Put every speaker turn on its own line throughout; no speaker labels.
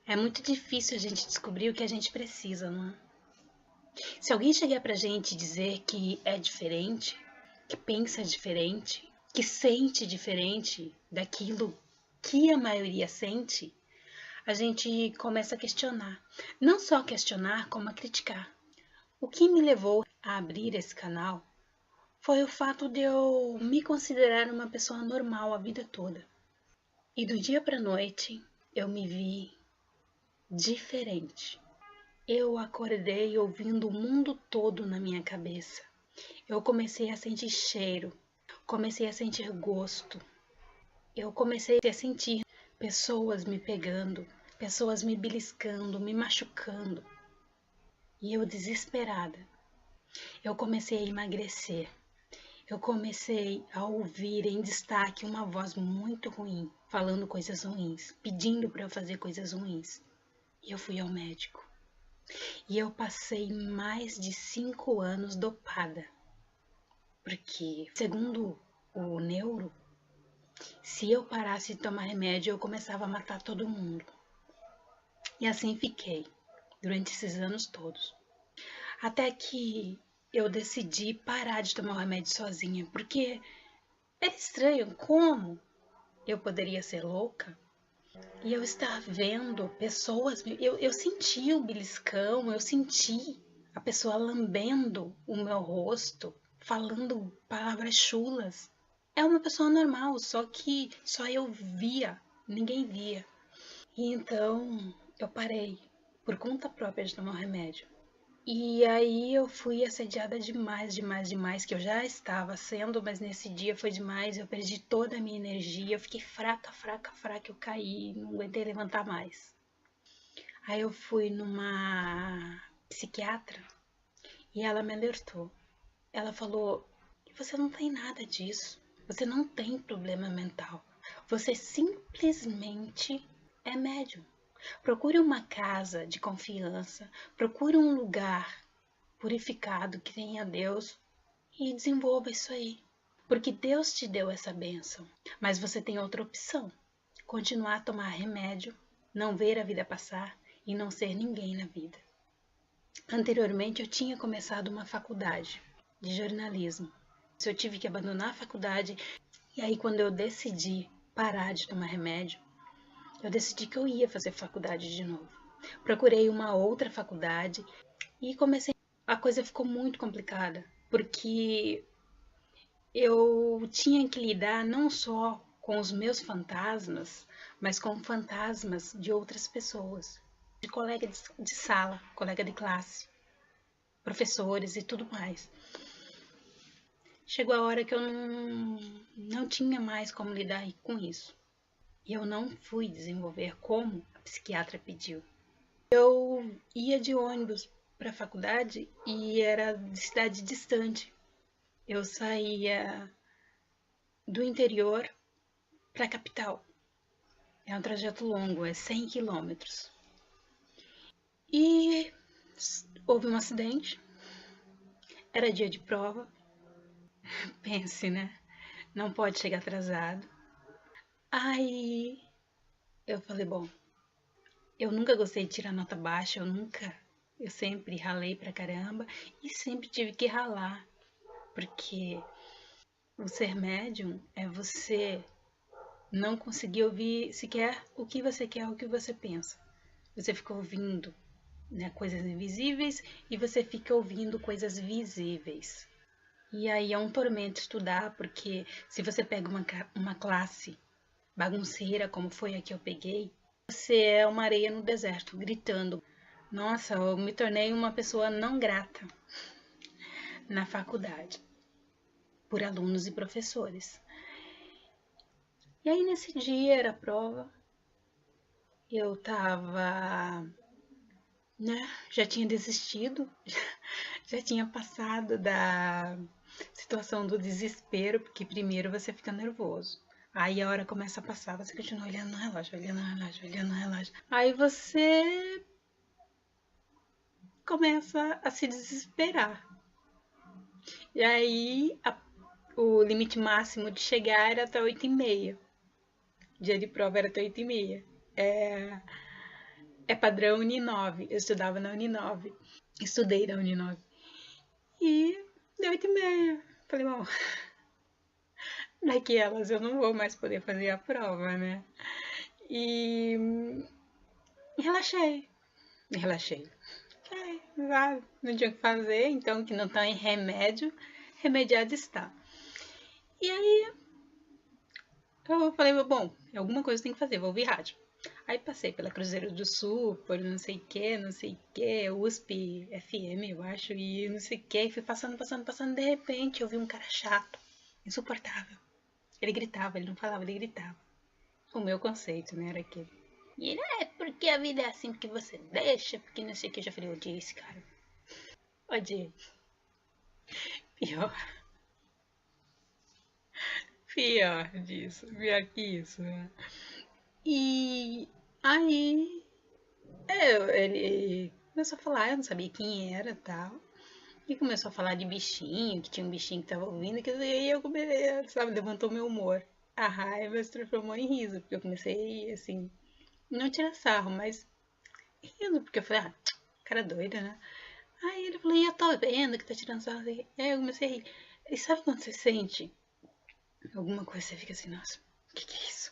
É muito difícil a gente descobrir o que a gente precisa, não é? Se alguém chegar pra gente e dizer que é diferente, que pensa diferente, que sente diferente daquilo que a maioria sente, a gente começa a questionar. Não só questionar, como a criticar. O que me levou a abrir esse canal foi o fato de eu me considerar uma pessoa normal a vida toda. E do dia para noite eu me vi diferente. Eu acordei ouvindo o mundo todo na minha cabeça. Eu comecei a sentir cheiro, comecei a sentir gosto. Eu comecei a sentir pessoas me pegando, pessoas me beliscando, me machucando. E eu desesperada. Eu comecei a emagrecer. Eu comecei a ouvir em destaque uma voz muito ruim, falando coisas ruins, pedindo para eu fazer coisas ruins. E eu fui ao médico. E eu passei mais de 5 anos dopada. Porque, segundo o neuro, se eu parasse de tomar remédio, eu começava a matar todo mundo. E assim fiquei, durante esses anos todos. Até que eu decidi parar de tomar o remédio sozinha, porque era estranho como eu poderia ser louca e eu estar vendo pessoas. Eu senti o beliscão, eu senti a pessoa lambendo o meu rosto, falando palavras chulas. É uma pessoa normal, só que só eu via, ninguém via. E então eu parei por conta própria de tomar o remédio. E aí eu fui assediada demais, demais, demais, que eu já estava sendo, mas nesse dia foi demais, eu perdi toda a minha energia, eu fiquei fraca, fraca, fraca, eu caí, não aguentei levantar mais. Aí eu fui numa psiquiatra e ela me alertou. Ela falou: você não tem nada disso, você não tem problema mental, você simplesmente é médium. Procure uma casa de confiança, procure um lugar purificado que tenha Deus e desenvolva isso aí. Porque Deus te deu essa bênção, mas você tem outra opção: continuar a tomar remédio, não ver a vida passar e não ser ninguém na vida. Anteriormente eu tinha começado uma faculdade de jornalismo. Eu tive que abandonar a faculdade e aí quando eu decidi parar de tomar remédio, eu decidi que eu ia fazer faculdade de novo. Procurei uma outra faculdade e comecei. A coisa ficou muito complicada, porque eu tinha que lidar não só com os meus fantasmas, mas com fantasmas de outras pessoas, de colega de sala, colega de classe, professores e tudo mais. Chegou a hora que eu não tinha mais como lidar com isso. E eu não fui desenvolver como a psiquiatra pediu. Eu ia de ônibus para a faculdade e era de cidade distante. Eu saía do interior para a capital. É um trajeto longo, é 100 quilômetros. E houve um acidente, era dia de prova. Pense, né? Não pode chegar atrasado. Aí eu falei, bom, eu nunca gostei de tirar nota baixa, eu sempre ralei pra caramba e sempre tive que ralar, porque o ser médium é você não conseguir ouvir sequer o que você quer, o que você pensa. Você fica ouvindo, né, coisas invisíveis e você fica ouvindo coisas visíveis. E aí é um tormento estudar, porque se você pega uma classe bagunceira, como foi a que eu peguei, você é uma areia no deserto, gritando. Nossa, eu me tornei uma pessoa não grata na faculdade, por alunos e professores. E aí nesse dia era a prova, eu tava, né, já tinha desistido, já tinha passado da situação do desespero, porque primeiro você fica nervoso. Aí a hora começa a passar, você continua olhando no relógio, olhando no relógio, olhando no relógio. Aí você começa a se desesperar. E aí o limite máximo de chegar era até 8h30. Dia de prova era até 8h30. é padrão Uninove. Eu estudava na Uninove. Estudei na Uninove. E deu 8h30. Falei, bom, naquelas eu não vou mais poder fazer a prova, né? E relaxei. Relaxei. Não tinha o que fazer, então que não tá em remédio, remediado está. E aí eu falei, bom, alguma coisa tem que fazer, vou ouvir rádio. Aí passei pela Cruzeiro do Sul, por não sei o que, USP FM, eu acho, e não sei o que, fui passando, de repente eu vi um cara chato, insuportável. Ele gritava, ele não falava, ele gritava. O meu conceito, né, era aquele. E ele, porque a vida é assim, porque você deixa, porque não sei o que, eu já falei, eu odiei esse cara. Odiei. Pior. Pior disso, pior que isso, né? E aí ele começou a falar, eu não sabia quem era e tal. E começou a falar de bichinho, que tinha um bichinho que tava ouvindo, que aí eu comecei, sabe, levantou meu humor. A raiva se transformou em riso, porque eu comecei, assim, não tirar sarro, mas rindo, porque eu falei, cara doida, né? Aí ele falou, e eu tô vendo que tá tirando sarro. Aí eu comecei a rir. E sabe quando você sente alguma coisa, você fica assim, nossa, o que é isso?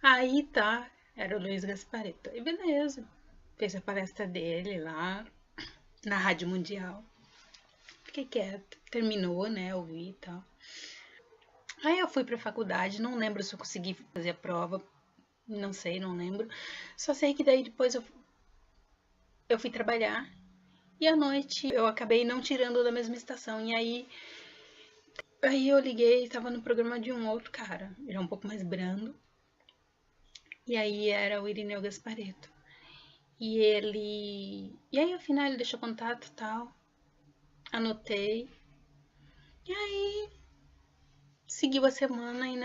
Aí tá, era o Luiz Gasparetto. E beleza, fez a palestra dele lá na Rádio Mundial. Fiquei quieta, terminou, né, ouvi e tal. Aí eu fui pra faculdade, não lembro se eu consegui fazer a prova, não sei, não lembro. Só sei que daí depois eu fui trabalhar e à noite eu acabei não tirando da mesma estação. E aí eu liguei, tava no programa de um outro cara, ele é um pouco mais brando. E aí era o Irineu Gasparetto. E aí ao final ele deixou contato e tal. Anotei. E aí seguiu a semana e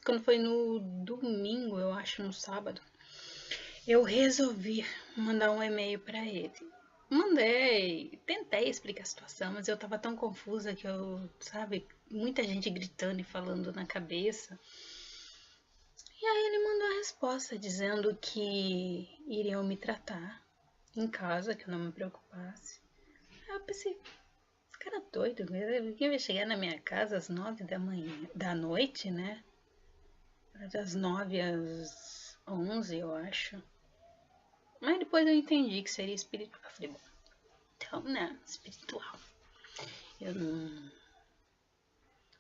quando foi no domingo, eu acho, no sábado, eu resolvi mandar um e-mail para ele. Mandei, tentei explicar a situação, mas eu tava tão confusa que sabe, muita gente gritando e falando na cabeça. E aí ele mandou a resposta dizendo que iriam me tratar em casa, que eu não me preocupasse. Aí eu pensei, esse cara é doido, que ia chegar na minha casa às 9h da noite, né? Das 9 às 11, eu acho. Mas depois eu entendi que seria espiritual. Eu falei, bom, então, né, espiritual. Eu não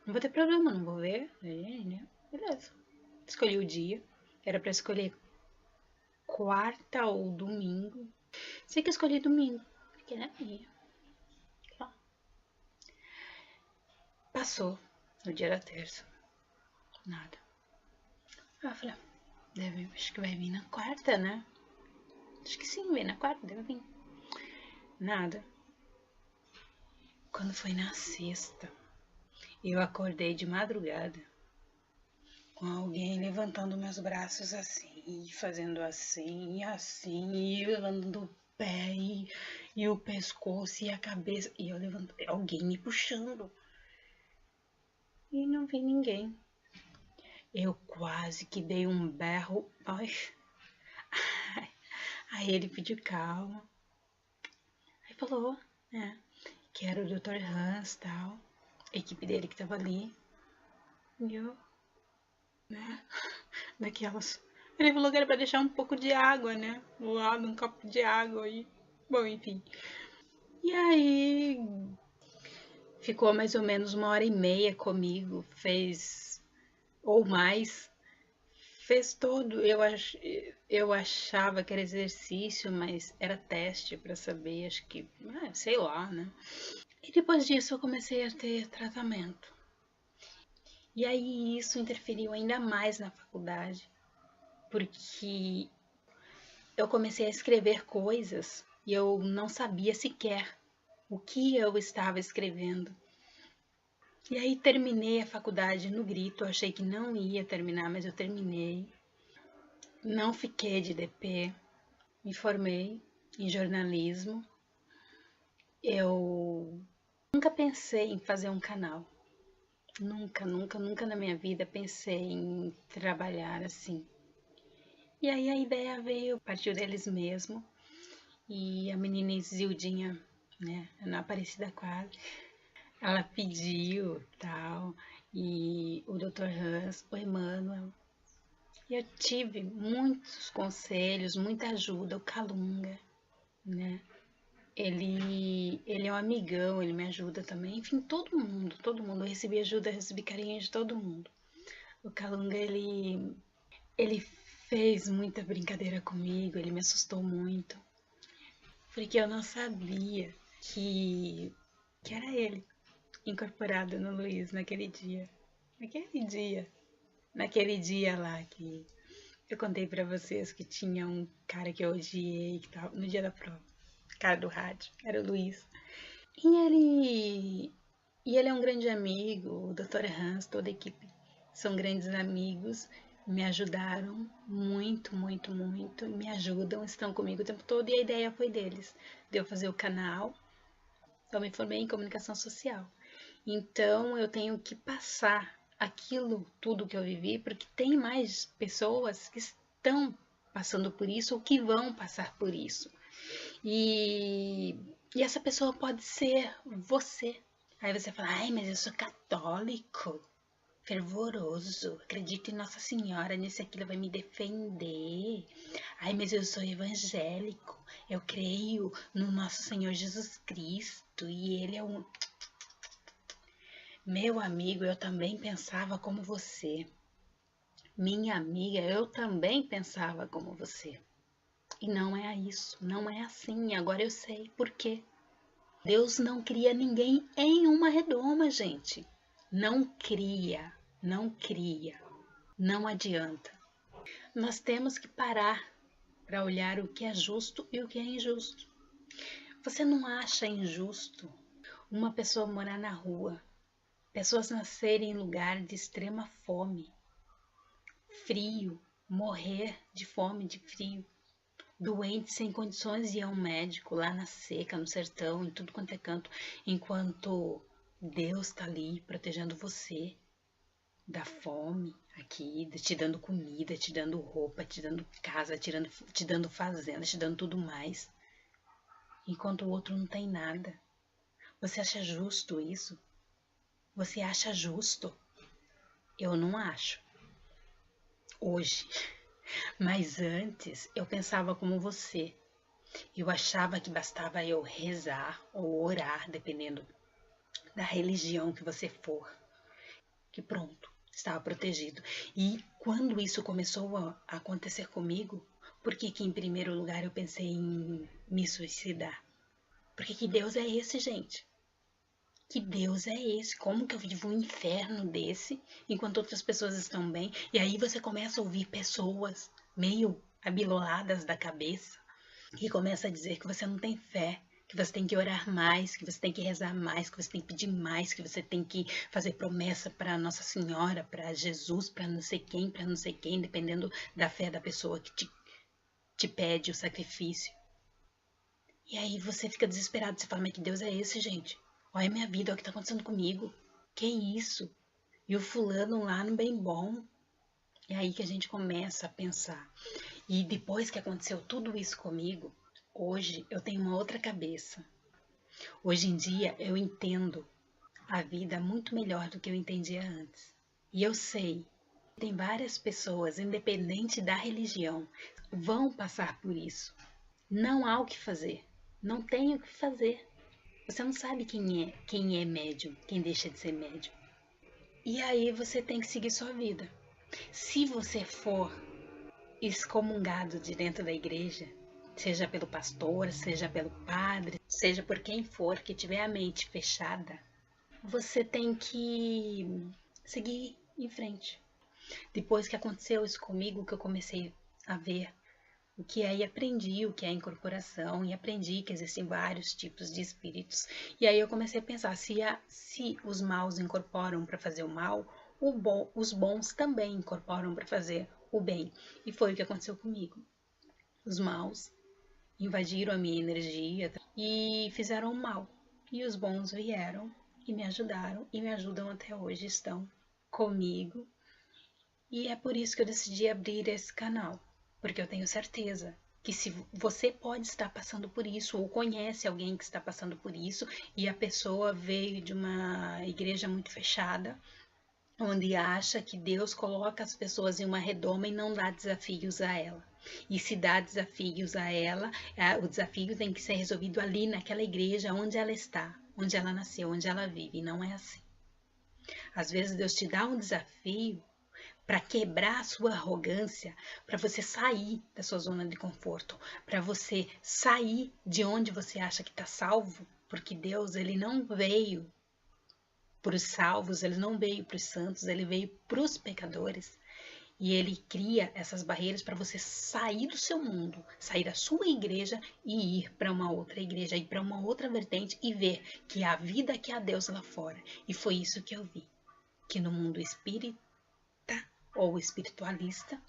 vou ter problema, não vou ver. Aí, né? Beleza. Escolhi o dia. Era pra escolher quarta ou domingo. Sei que eu escolhi domingo. Porque, né, ia. Passou. No dia da terça. Nada. Aí eu falei, acho que vai vir na quarta, né? Acho que sim, vem na quarta, deve vir. Nada. Quando foi na sexta, eu acordei de madrugada com alguém levantando meus braços assim, fazendo assim, e assim, e eu levantando o pé, e o pescoço e a cabeça, e eu levantei, alguém me puxando. E não vi ninguém. Eu quase que dei um berro. Ai. Aí ele pediu calma. Aí falou, né, que era o Dr. Hans e tal, a equipe dele que tava ali. E eu, né, daquelas. Ele falou que era pra deixar um pouco de água, né, do lado, um copo de água aí. Bom, enfim. E aí ficou mais ou menos 1h30 comigo, fez, ou mais, fez todo. Eu achava que era exercício, mas era teste para saber, acho que, sei lá, né. E depois disso eu comecei a ter tratamento. E aí isso interferiu ainda mais na faculdade, porque eu comecei a escrever coisas e eu não sabia sequer o que eu estava escrevendo. E aí terminei a faculdade no grito, eu achei que não ia terminar, mas eu terminei. Não fiquei de DP, me formei em jornalismo. Eu nunca pensei em fazer um canal. Nunca, nunca, nunca na minha vida pensei em trabalhar assim. E aí a ideia veio, partiu deles mesmo. E a menina Isildinha, né, na Aparecida quase, ela pediu tal, e o Dr. Hans, o Emmanuel. E eu tive muitos conselhos, muita ajuda, o Calunga, né? Ele é um amigão, ele me ajuda também. Enfim, todo mundo. Eu recebi ajuda, eu recebi carinho de todo mundo. O Calunga, ele fez muita brincadeira comigo, ele me assustou muito. Porque eu não sabia que era ele incorporado no Luiz naquele dia. Naquele dia. Naquele dia lá que eu contei pra vocês que tinha um cara que eu odiei que tava no dia da prova. Cara do rádio, era o Luiz. E ele é um grande amigo, o Dr. Hans, toda a equipe são grandes amigos, me ajudaram muito, muito, muito, me ajudam, estão comigo o tempo todo e a ideia foi deles, de eu fazer o canal. Eu me formei em comunicação social, então eu tenho que passar aquilo tudo que eu vivi, porque tem mais pessoas que estão passando por isso ou que vão passar por isso. E essa pessoa pode ser você. Aí você fala, ai, mas eu sou católico, fervoroso, acredito em Nossa Senhora, nisso aqui ela vai me defender. Ai, mas eu sou evangélico, eu creio no nosso Senhor Jesus Cristo e ele é um... Meu amigo, eu também pensava como você. Minha amiga, eu também pensava como você. E não é isso, não é assim. Agora eu sei por quê. Deus não cria ninguém em uma redoma, gente. Não cria, não cria. Não adianta. Nós temos que parar para olhar o que é justo e o que é injusto. Você não acha injusto uma pessoa morar na rua, pessoas nascerem em lugar de extrema fome, frio, morrer de fome, de frio, doentes sem condições de ir ao médico lá na seca, no sertão, em tudo quanto é canto, enquanto Deus está ali protegendo você da fome aqui, te dando comida, te dando roupa, te dando casa, te dando fazenda, te dando tudo mais, enquanto o outro não tem nada. Você acha justo isso? Você acha justo? Eu não acho. Hoje. Mas antes eu pensava como você. Eu achava que bastava eu rezar ou orar, dependendo da religião que você for, que pronto, estava protegido. E quando isso começou a acontecer comigo, por que que em primeiro lugar eu pensei em me suicidar? Porque que Deus é esse, gente? Que Deus é esse? Como que eu vivo um inferno desse enquanto outras pessoas estão bem? E aí você começa a ouvir pessoas meio abiloladas da cabeça e começa a dizer que você não tem fé, que você tem que orar mais, que você tem que rezar mais, que você tem que pedir mais, que você tem que fazer promessa para Nossa Senhora, para Jesus, para não sei quem, dependendo da fé da pessoa que te pede o sacrifício. E aí você fica desesperado, você fala, mas que Deus é esse, gente? Olha a minha vida, olha o que tá acontecendo comigo. Que isso? E o fulano lá no bem bom. É aí que a gente começa a pensar. E depois que aconteceu tudo isso comigo, hoje eu tenho uma outra cabeça. Hoje em dia eu entendo a vida muito melhor do que eu entendia antes. E eu sei que tem várias pessoas, independente da religião, vão passar por isso. Não há o que fazer. Não tem o que fazer. Você não sabe quem é médium, quem deixa de ser médium. E aí você tem que seguir sua vida. Se você for excomungado de dentro da igreja, seja pelo pastor, seja pelo padre, seja por quem for que tiver a mente fechada, você tem que seguir em frente. Depois que aconteceu isso comigo, que eu comecei a ver o que é e aprendi o que é incorporação e aprendi que existem vários tipos de espíritos. E aí eu comecei a pensar, se os maus incorporam para fazer o mal, os bons também incorporam para fazer o bem. E foi o que aconteceu comigo. Os maus invadiram a minha energia e fizeram o mal. E os bons vieram e me ajudaram e me ajudam até hoje, estão comigo. E é por isso que eu decidi abrir esse canal. porque eu tenho certeza que se você pode estar passando por isso, ou conhece alguém que está passando por isso, e a pessoa veio de uma igreja muito fechada, onde acha que Deus coloca as pessoas em uma redoma e não dá desafios a ela. E se dá desafios a ela, o desafio tem que ser resolvido ali naquela igreja onde ela está, onde ela nasceu, onde ela vive, e não é assim. Às vezes Deus te dá um desafio para quebrar a sua arrogância, para você sair da sua zona de conforto, para você sair de onde você acha que está salvo, porque Deus, ele não veio para os salvos, ele não veio para os santos, ele veio para os pecadores. E ele cria essas barreiras para você sair do seu mundo, sair da sua igreja e ir para uma outra igreja, ir para uma outra vertente e ver que há vida, que há Deus lá fora. E foi isso que eu vi, que no mundo espírita ou espiritualista,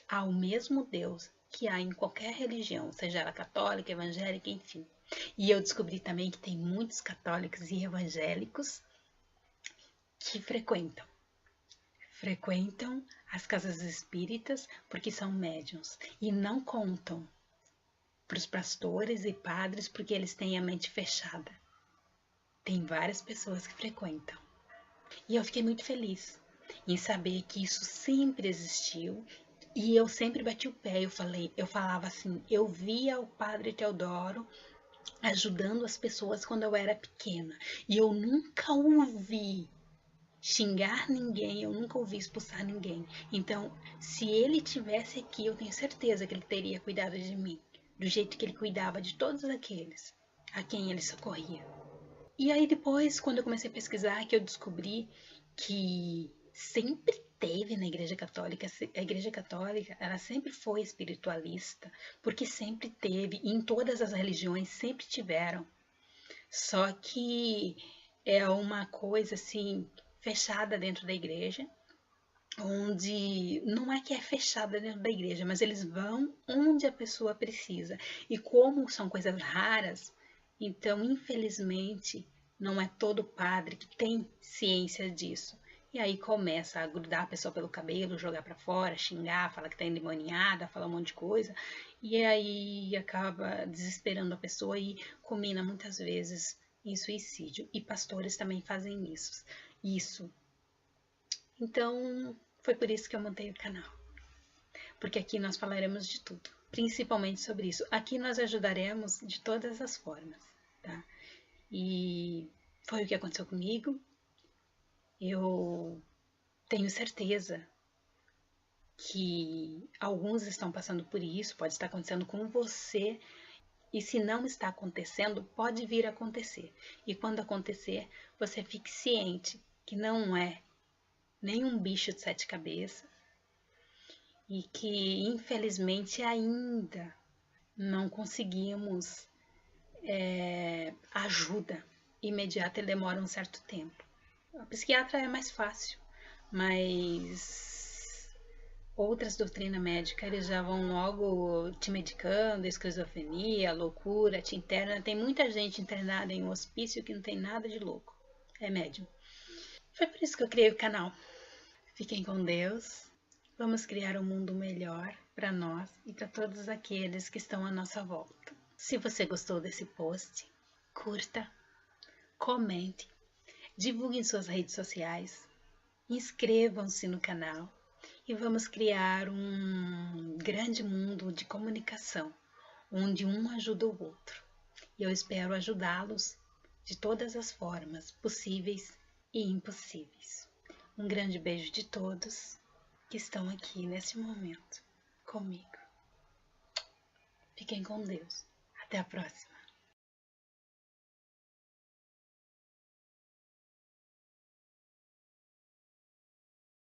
há o mesmo Deus que há em qualquer religião, seja ela católica, evangélica, enfim. E eu descobri também que tem muitos católicos e evangélicos que frequentam as casas espíritas porque são médiuns e não contam para os pastores e padres porque eles têm a mente fechada. Tem várias pessoas que frequentam. E eu fiquei muito feliz em saber que isso sempre existiu. E eu sempre bati o pé, eu falava assim, eu via o Padre Teodoro ajudando as pessoas quando eu era pequena. E eu nunca ouvi xingar ninguém, eu nunca ouvi expulsar ninguém. Então, se ele tivesse aqui, eu tenho certeza que ele teria cuidado de mim, do jeito que ele cuidava de todos aqueles a quem ele socorria. E aí depois, quando eu comecei a pesquisar, que eu descobri que sempre teve na Igreja Católica, a Igreja Católica, ela sempre foi espiritualista, porque sempre teve, e em todas as religiões sempre tiveram. Só que é uma coisa assim, fechada dentro da igreja, onde não é que é fechada dentro da igreja, mas eles vão onde a pessoa precisa. E como são coisas raras, então infelizmente não é todo padre que tem ciência disso. E aí começa a grudar a pessoa pelo cabelo, jogar para fora, xingar, falar que tá endemoniada, falar um monte de coisa. E aí acaba desesperando a pessoa e culmina muitas vezes em suicídio. E pastores também fazem isso. Então, foi por isso que eu montei o canal. Porque aqui nós falaremos de tudo, principalmente sobre isso. Aqui nós ajudaremos de todas as formas, tá? E foi o que aconteceu comigo. Eu tenho certeza que alguns estão passando por isso, pode estar acontecendo com você. E se não está acontecendo, pode vir a acontecer. E quando acontecer, você fique ciente que não é nenhum bicho de 7 cabeças e que infelizmente ainda não conseguimos ajuda imediata, ele demora um certo tempo. A psiquiatra é mais fácil, mas outras doutrinas médicas eles já vão logo te medicando, esquizofrenia, loucura, te interna. Tem muita gente internada em um hospício que não tem nada de louco, é médium. Foi por isso que eu criei o canal. Fiquem com Deus. Vamos criar um mundo melhor para nós e para todos aqueles que estão à nossa volta. Se você gostou desse post, curta, comente, divulgue em suas redes sociais, inscrevam-se no canal e vamos criar um grande mundo de comunicação, onde um ajuda o outro. E eu espero ajudá-los de todas as formas possíveis e impossíveis. Um grande beijo de todos que estão aqui nesse momento comigo. Fiquem com Deus. Até a próxima.